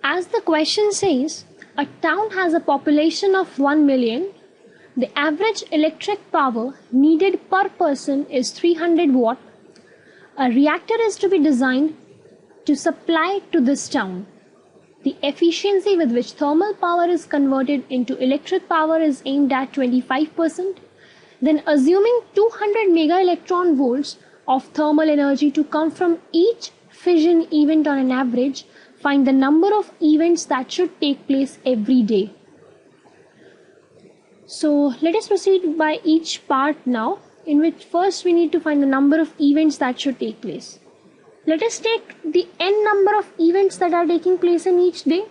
As the question says, a town has a population of 1 million. The average electric power needed per person is 300 watt. A reactor is to be designed to supply to this town. The efficiency with which thermal power is converted into electric power is aimed at 25%. Then assuming 200 mega electron volts of thermal energy to come from each fission event on an average, find the number of events that should take place every day. So let us proceed by each part now, in which first we need to find the number of events that should take place. Let us take the n number of events that are taking place in each day,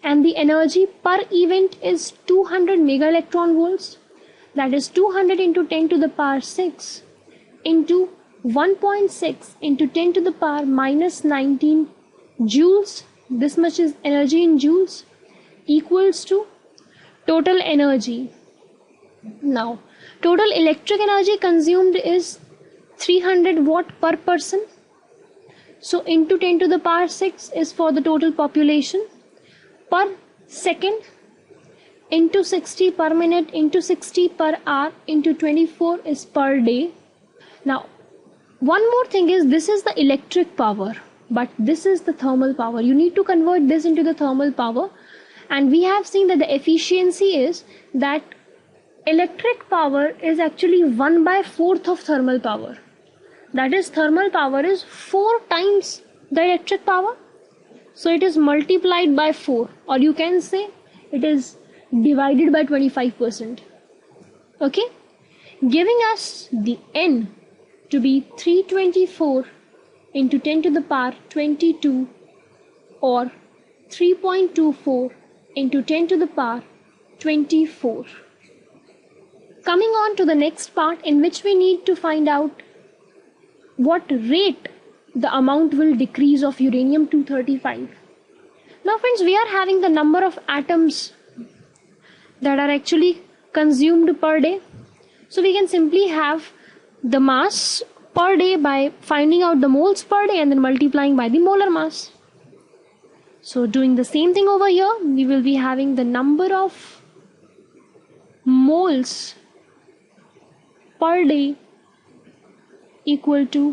and the energy per event is 200 mega electron volts. That is 200 into 10 to the power 6 into 1.6 into 10 to the power minus 19 joules. This much is energy in joules, equals to total energy. Now, total electric energy consumed is 300 watt per person. So into 10 to the power 6 is for the total population. Per second into 60 per minute into 60 per hour into 24 is per day. Now, one more thing is, this is the electric power, but this is the thermal power. You need to convert this into the thermal power, and we have seen that the efficiency is that electric power is actually 1/4 of thermal power. That is, thermal power is 4 times the electric power. So it is multiplied by 4, or you can say it is divided by 25%. Okay, giving us the n to be 324 into 10 to the power 22, or 3.24 into 10 to the power 24. Coming on to the next part, in which we need to find out what rate the amount will decrease of uranium-235. Now friends, we are having the number of atoms that are actually consumed per day. So we can simply have the mass per day by finding out the moles per day and then multiplying by the molar mass. So doing the same thing over here, we will be having the number of moles per day equal to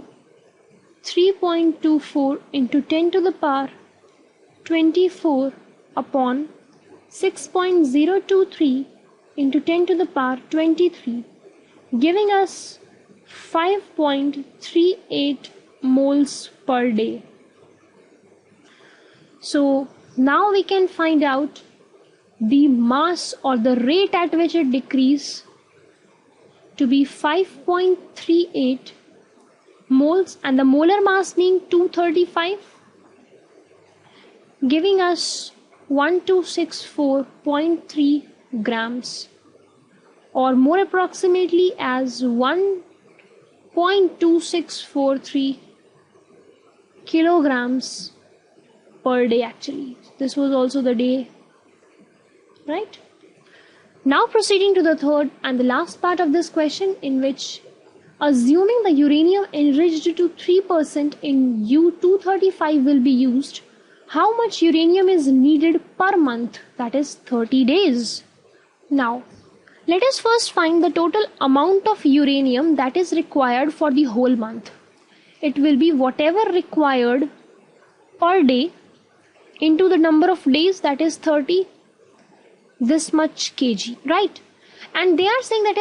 3.24 into 10 to the power 24 upon 6.023 into 10 to the power 23, giving us 5.38 moles per day. So now we can find out the mass, or the rate at which it decreases, to be 5.38 moles, and the molar mass being 235, giving us 1264.3 grams, or more approximately as 1.2643 kilograms per day. Actually, this was also the day, right? Now proceeding to the third and the last part of this question, in which, assuming the uranium enriched to 3% in U-235 will be used, how much uranium is needed per month? That is 30 days. Now, let us first find the total amount of uranium that is required for the whole month. It will be whatever required per day into the number of days, that is 30, this much kg, right? And they are saying that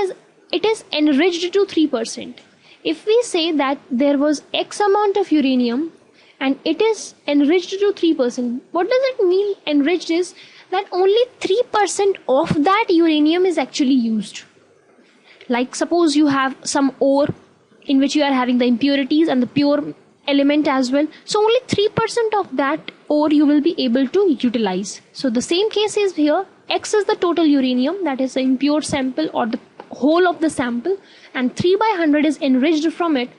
it is enriched to 3%. If we say that there was X amount of uranium and it is enriched to 3%, what does it mean? Enriched is that only 3% of that uranium is actually used. Like suppose you have some ore in which you are having the impurities and the pure element as well. So only 3% of that ore you will be able to utilize. So the same case is here. X is the total uranium, that is the impure sample or the whole of the sample, and 3/100 is enriched from it,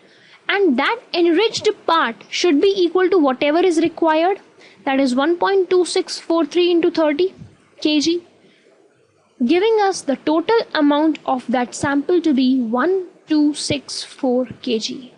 and that enriched part should be equal to whatever is required, that is 1.2643 into 30 kg, giving us the total amount of that sample to be 1264 kg.